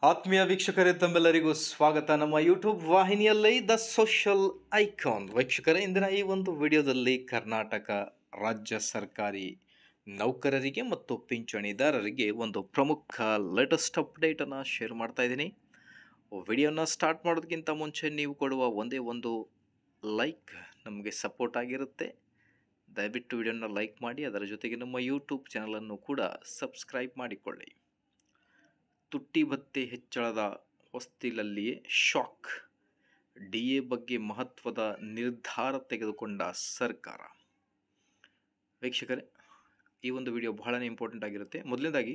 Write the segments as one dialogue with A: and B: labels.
A: ಆತ್ಮೀಯ ವೀಕ್ಷಕರೇ, ತಮ್ಮೆಲ್ಲರಿಗೂ ಸ್ವಾಗತ ನಮ್ಮ ಯೂಟ್ಯೂಬ್ ವಾಹಿನಿಯಲ್ಲಿ ದ ಸೋಷಲ್ ಐಕಾನ್. ವೀಕ್ಷಕರೇ, ಇಂದಿನ ಈ ಒಂದು ವಿಡಿಯೋದಲ್ಲಿ ಕರ್ನಾಟಕ ರಾಜ್ಯ ಸರ್ಕಾರಿ ನೌಕರರಿಗೆ ಮತ್ತು ಪಿಂಚಣಿದಾರರಿಗೆ ಒಂದು ಪ್ರಮುಖ ಲೇಟೆಸ್ಟ್ ಅಪ್ಡೇಟನ್ನು ಶೇರ್ ಮಾಡ್ತಾ ಇದ್ದೀನಿ. ವಿಡಿಯೋನ ಸ್ಟಾರ್ಟ್ ಮಾಡೋದಕ್ಕಿಂತ ಮುಂಚೆ ನೀವು ಕೊಡುವ ಒಂದೇ ಒಂದು ಲೈಕ್ ನಮಗೆ ಸಪೋರ್ಟ್ ಆಗಿರುತ್ತೆ. ದಯವಿಟ್ಟು ವಿಡಿಯೋನ ಲೈಕ್ ಮಾಡಿ, ಅದರ ಜೊತೆಗೆ ನಮ್ಮ ಯೂಟ್ಯೂಬ್ ಚಾನಲನ್ನು ಕೂಡ ಸಬ್ಸ್ಕ್ರೈಬ್ ಮಾಡಿಕೊಳ್ಳಿ. ತುಟ್ಟಿ ಭತ್ಯೆ ಹೆಚ್ಚಳದ ಹೊಸ್ತಿಲಲ್ಲಿಯೇ ಶಾಕ್. ಡಿಎ ಬಗ್ಗೆ ಮಹತ್ವದ ನಿರ್ಧಾರ ತೆಗೆದುಕೊಂಡ ಸರ್ಕಾರ. ವೀಕ್ಷಕರೇ, ಈ ಒಂದು ವಿಡಿಯೋ ಬಹಳನೇ ಇಂಪಾರ್ಟೆಂಟ್ ಆಗಿರುತ್ತೆ. ಮೊದಲನೇದಾಗಿ,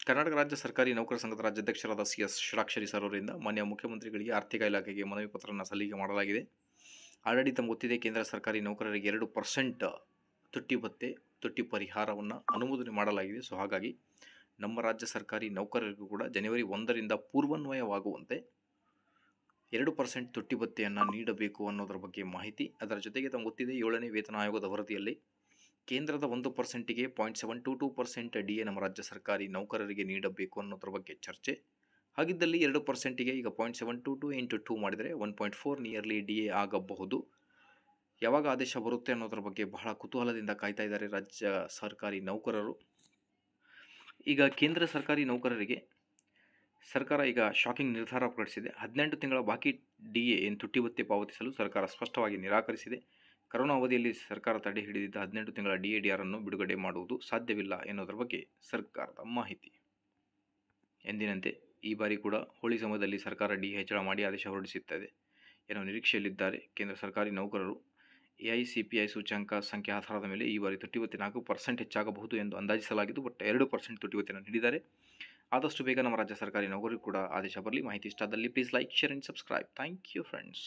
A: ಕರ್ನಾಟಕ ರಾಜ್ಯ ಸರ್ಕಾರಿ ನೌಕರ ಸಂಘದ ರಾಜ್ಯಾಧ್ಯಕ್ಷರಾದ CS ಷಡಾಕ್ಷರಿ ಸರ್ ಅವರಿಂದ ಮಾನ್ಯ ಮುಖ್ಯಮಂತ್ರಿಗಳಿಗೆ ಆರ್ಥಿಕ ಇಲಾಖೆಗೆ ಮನವಿ ಪತ್ರವನ್ನು ಸಲ್ಲಿಕೆ ಮಾಡಲಾಗಿದೆ. ಆಲ್ರೆಡಿ ತಮಗೆ ಗೊತ್ತಿದೆ, ಕೇಂದ್ರ ಸರ್ಕಾರಿ ನೌಕರರಿಗೆ 2% ತುಟ್ಟಿ ಭತ್ಯೆ, ತುಟ್ಟಿ ಪರಿಹಾರವನ್ನು ಅನುಮೋದನೆ ಮಾಡಲಾಗಿದೆ. ಸೊ ಹಾಗಾಗಿ ನಮ್ಮ ರಾಜ್ಯ ಸರ್ಕಾರಿ ನೌಕರರಿಗೂ ಕೂಡ ಜನವರಿ 1ರಿಂದ ಪೂರ್ವನ್ವಯವಾಗುವಂತೆ 2% ತುಟ್ಟಿ ಭತ್ಯೆಯನ್ನು ನೀಡಬೇಕು ಅನ್ನೋದರ ಬಗ್ಗೆ ಮಾಹಿತಿ. ಅದರ ಜೊತೆಗೆ ತಮಗೆ ಗೊತ್ತಿದೆ, 7ನೇ ವೇತನ ಆಯೋಗದ ವರದಿಯಲ್ಲಿ ಕೇಂದ್ರದ 1%ಗೆ 0.722% DA ನಮ್ಮ ರಾಜ್ಯ ಸರ್ಕಾರಿ ನೌಕರರಿಗೆ ನೀಡಬೇಕು ಅನ್ನೋದ್ರ ಬಗ್ಗೆ ಚರ್ಚೆ. ಹಾಗಿದ್ದಲ್ಲಿ 2%ಗೆ ಈಗ 0.722 × 2 ಮಾಡಿದರೆ 1.4 ನಿಯರ್ಲಿ DA ಆಗಬಹುದು. ಯಾವಾಗ ಆದೇಶ ಬರುತ್ತೆ ಅನ್ನೋದ್ರ ಬಗ್ಗೆ ಬಹಳ ಕುತೂಹಲದಿಂದ ಕಾಯ್ತಾ ಇದ್ದಾರೆ ರಾಜ್ಯ ಸರ್ಕಾರಿ ನೌಕರರು. ಈಗ ಕೇಂದ್ರ ಸರ್ಕಾರಿ ನೌಕರರಿಗೆ ಸರ್ಕಾರ ಈಗ ಶಾಕಿಂಗ್ ನಿರ್ಧಾರ ಪ್ರಕಟಿಸಿದೆ. 18 ತಿಂಗಳ ಬಾಕಿ DA ತುಟ್ಟಿ ಭತ್ಯೆ ಪಾವತಿಸಲು ಸರ್ಕಾರ ಸ್ಪಷ್ಟವಾಗಿ ನಿರಾಕರಿಸಿದೆ. ಕರೋನಾ ಅವಧಿಯಲ್ಲಿ ಸರ್ಕಾರ ತಡೆ ಹಿಡಿದಿದ್ದ 18 ತಿಂಗಳ DADR ಅನ್ನು ಬಿಡುಗಡೆ ಮಾಡುವುದು ಸಾಧ್ಯವಿಲ್ಲ ಎನ್ನುವುದರ ಬಗ್ಗೆ ಸರ್ಕಾರದ ಮಾಹಿತಿ. ಎಂದಿನಂತೆ ಈ ಬಾರಿ ಕೂಡ ಹೋಳಿ ಸಮಯದಲ್ಲಿ ಸರ್ಕಾರ DA ಹೆಚ್ಚಳ ಮಾಡಿ ಆದೇಶ ಹೊರಡಿಸುತ್ತದೆ ಎನ್ನುವ ನಿರೀಕ್ಷೆಯಲ್ಲಿದ್ದಾರೆ ಕೇಂದ್ರ ಸರ್ಕಾರಿ ನೌಕರರು. AICPI ಸೂಚ್ಯಂಕ ಸಂಖ್ಯೆ ಆಧಾರದ ಮೇಲೆ ಈ ಬಾರಿ ತುಟ್ಟಿ ಭತ್ಯೆ 4% ಹೆಚ್ಚಾಗಬಹುದು ಎಂದು ಅಂದಾಜಿಸಲಾಗಿದ್ದು, ಬಟ್ 2% ತುಟ್ಟಿ ಭತ್ಯೆಯನ್ನು ನೀಡಿದ್ದಾರೆ. ಆದಷ್ಟು ಬೇಗ ನಮ್ಮ ರಾಜ್ಯ ಸರ್ಕಾರಿ ನೌಕರರಿಗೂ ಕೂಡ ಆದೇಶ ಬರಲಿ. ಮಾಹಿತಿ ಇಷ್ಟ ಆದಲ್ಲಿ please like, share and subscribe. Thank you friends.